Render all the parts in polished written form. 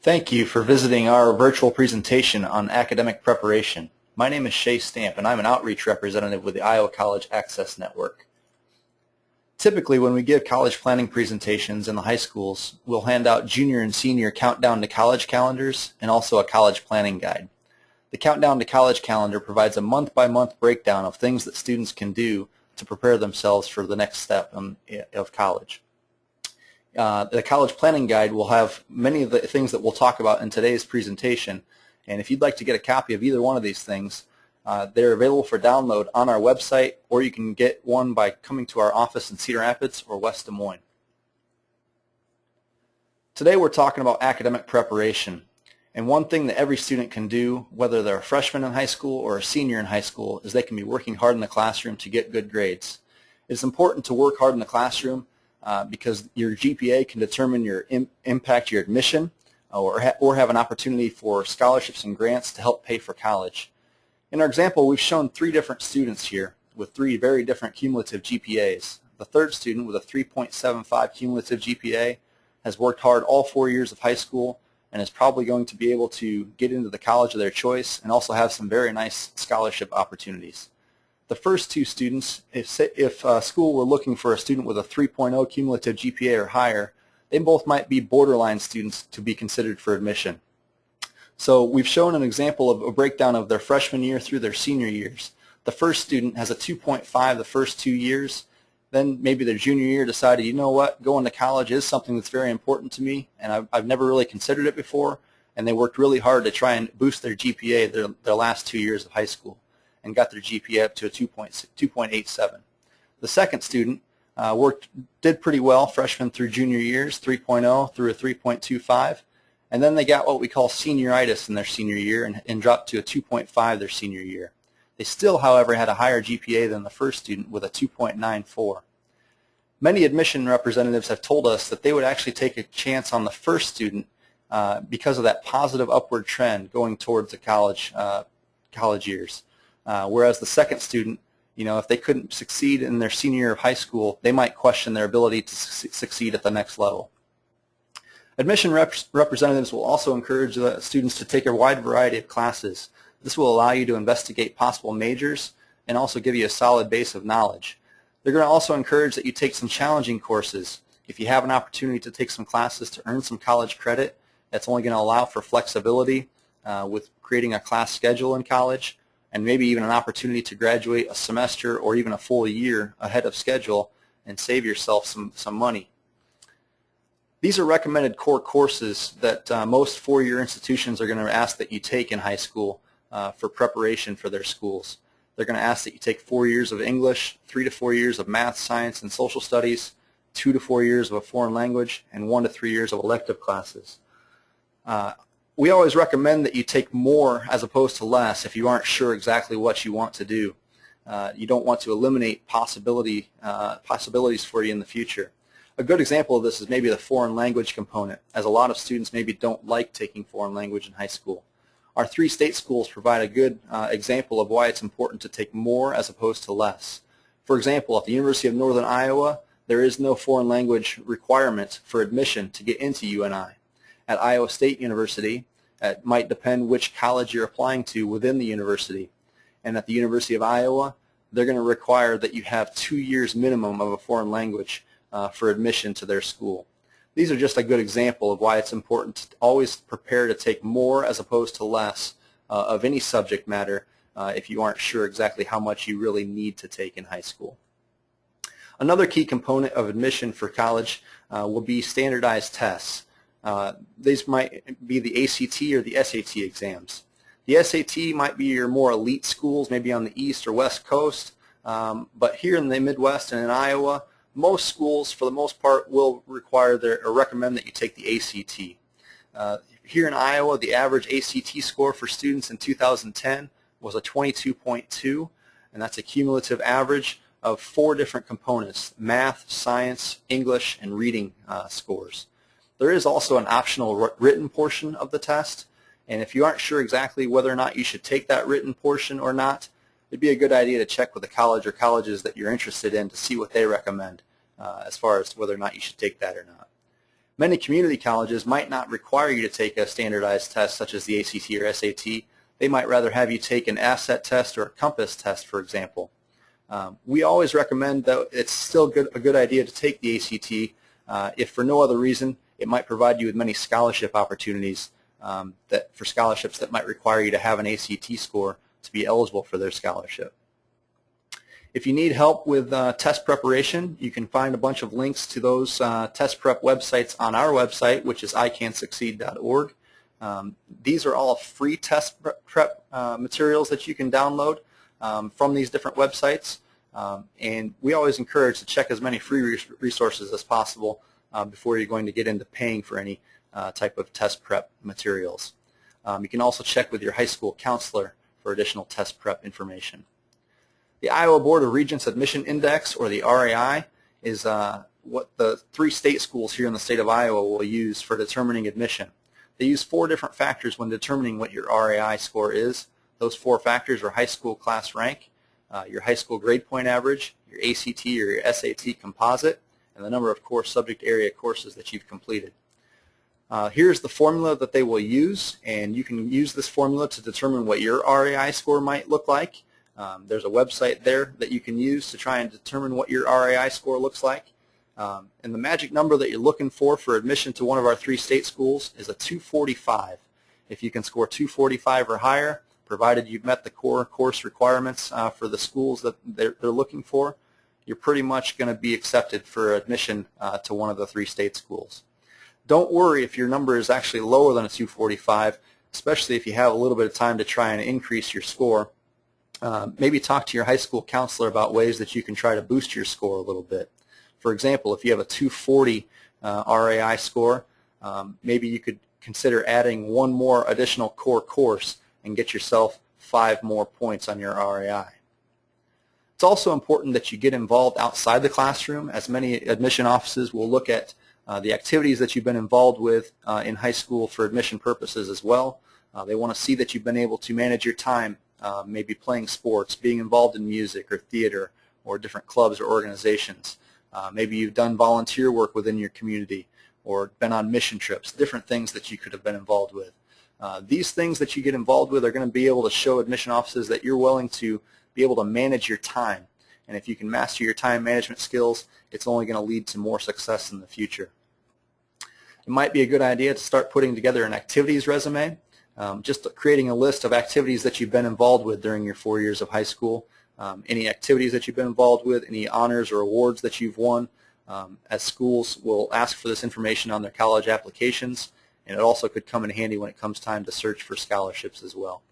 Thank you for visiting our virtual presentation on academic preparation. My name is Shay Stamp, and I'm an outreach representative with the Iowa College Access Network. Typically, when we give college planning presentations in the high schools, we'll hand out junior and senior countdown to college calendars and also a college planning guide. The countdown to college calendar provides a month-by-month breakdown of things that students can do to prepare themselves for the next step of college. The college planning guide will have many of the things that we'll talk about in today's presentation, and if you'd like to get a copy of either one of these things, they're available for download on our website, or you can get one by coming to our office in Cedar Rapids or West Des Moines. Today we're talking about academic preparation, and one thing that every student can do, whether they're a freshman in high school or a senior in high school, is they can be working hard in the classroom to get good grades. It's important to work hard in the classroom because your GPA can determine your impact your admission or have an opportunity for scholarships and grants to help pay for college. In our example, we've shown three different students here with three very different cumulative GPAs. The third student with a 3.75 cumulative GPA has worked hard all 4 years of high school and is probably going to be able to get into the college of their choice and also have some very nice scholarship opportunities. The first two students, if school were looking for a student with a 3.0 cumulative GPA or higher, they both might be borderline students to be considered for admission. So we've shown an example of a breakdown of their freshman year through their senior years. The first student has a 2.5 the first 2 years. Then maybe their junior year decided, you know what, going to college is something that's very important to me, and I've never really considered it before, and they worked really hard to try and boost their GPA their last 2 years of high school and got their GPA up to a 2.87. The second student did pretty well freshman through junior years, 3.0 through a 3.25, and then they got what we call senioritis in their senior year and dropped to a 2.5 their senior year. They still, however, had a higher GPA than the first student with a 2.94. Many admission representatives have told us that they would actually take a chance on the first student because of that positive upward trend going towards the college years. Whereas the second student, if they couldn't succeed in their senior year of high school, they might question their ability to succeed at the next level. Admission representatives will also encourage the students to take a wide variety of classes. This will allow you to investigate possible majors and also give you a solid base of knowledge. They're going to also encourage that you take some challenging courses. If you have an opportunity to take some classes to earn some college credit, that's only going to allow for flexibility with creating a class schedule in college, and maybe even an opportunity to graduate a semester or even a full year ahead of schedule and save yourself some money. These are recommended core courses that most four-year institutions are going to ask that you take in high school for preparation for their schools. They're going to ask that you take 4 years of English, 3 to 4 years of math, science, and social studies, 2 to 4 years of a foreign language, and 1 to 3 years of elective classes. We always recommend that you take more as opposed to less if you aren't sure exactly what you want to do. You don't want to eliminate possibilities for you in the future. A good example of this is maybe the foreign language component, as a lot of students maybe don't like taking foreign language in high school. Our three state schools provide a good example of why it's important to take more as opposed to less. For example, at the University of Northern Iowa, there is no foreign language requirement for admission to get into UNI. At Iowa State University, it might depend which college you're applying to within the university. And at the University of Iowa, they're going to require that you have 2 years minimum of a foreign language for admission to their school. These are just a good example of why it's important to always prepare to take more as opposed to less of any subject matter if you aren't sure exactly how much you really need to take in high school. Another key component of admission for college will be standardized tests. These might be the ACT or the SAT exams. The SAT might be your more elite schools, maybe on the East or West Coast, but here in the Midwest and in Iowa, most schools, for the most part, will require or recommend that you take the ACT. Here in Iowa, the average ACT score for students in 2010 was a 22.2, and that's a cumulative average of 4 different components: math, science, English, and reading scores. There is also an optional written portion of the test, and if you aren't sure exactly whether or not you should take that written portion or not, it'd be a good idea to check with the college or colleges that you're interested in to see what they recommend as far as whether or not you should take that or not. Many community colleges might not require you to take a standardized test such as the ACT or SAT. They might rather have you take an asset test or a compass test, for example. We always recommend that it's still a good idea to take the ACT if for no other reason. It might provide you with many scholarship opportunities for scholarships that might require you to have an ACT score to be eligible for their scholarship. If you need help with test preparation, you can find a bunch of links to those test prep websites on our website, which is icansucceed.org. These are all free test prep materials that you can download from these different websites. And we always encourage to check as many free resources as possible before you're going to get into paying for any type of test prep materials. You can also check with your high school counselor for additional test prep information. The Iowa Board of Regents Admission Index, or the RAI, is what the 3 state schools here in the state of Iowa will use for determining admission. They use 4 different factors when determining what your RAI score is. Those 4 factors are high school class rank, your high school grade point average, your ACT or your SAT composite, and the number of core subject area courses that you've completed. Here's the formula that they will use, and you can use this formula to determine what your RAI score might look like. There's a website there that you can use to try and determine what your RAI score looks like. And the magic number that you're looking for admission to one of our 3 state schools is a 245. If you can score 245 or higher, provided you've met the core course requirements for the schools that they're looking for, you're pretty much going to be accepted for admission to one of the 3 state schools. Don't worry if your number is actually lower than a 245, especially if you have a little bit of time to try and increase your score. Maybe talk to your high school counselor about ways that you can try to boost your score a little bit. For example, if you have a 240 RAI score, maybe you could consider adding 1 more additional core course and get yourself 5 more points on your RAI. It's also important that you get involved outside the classroom, as many admission offices will look at the activities that you've been involved with in high school for admission purposes as well. They want to see that you've been able to manage your time, maybe playing sports, being involved in music or theater or different clubs or organizations. Maybe you've done volunteer work within your community or been on mission trips, different things that you could have been involved with. These things that you get involved with are going to be able to show admission offices that you're willing to be able to manage your time. And if you can master your time management skills, it's only going to lead to more success in the future. It might be a good idea to start putting together an activities resume, just creating a list of activities that you've been involved with during your 4 years of high school, any activities that you've been involved with, any honors or awards that you've won, as schools will ask for this information on their college applications, and it also could come in handy when it comes time to search for scholarships as well.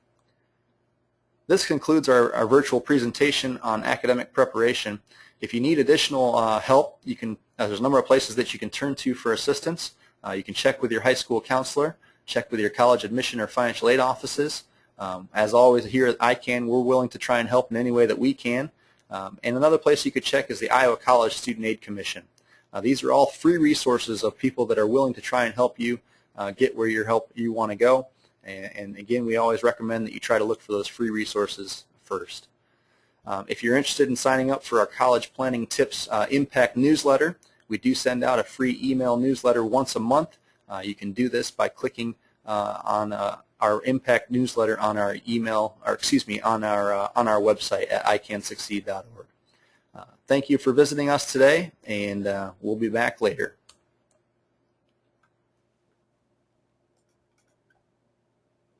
This concludes our virtual presentation on academic preparation. If you need additional help, you can, there's a number of places that you can turn to for assistance. You can check with your high school counselor, check with your college admission or financial aid offices. As always, here at ICANN, we're willing to try and help in any way that we can. And another place you could check is the Iowa College Student Aid Commission. These are all free resources of people that are willing to try and help you get where you want to go. And again, we always recommend that you try to look for those free resources first. If you're interested in signing up for our College Planning Tips Impact newsletter, we do send out a free email newsletter once a month. You can do this by clicking on our Impact newsletter on our email, or excuse me, on our website at icansucceed.org. Thank you for visiting us today, and we'll be back later.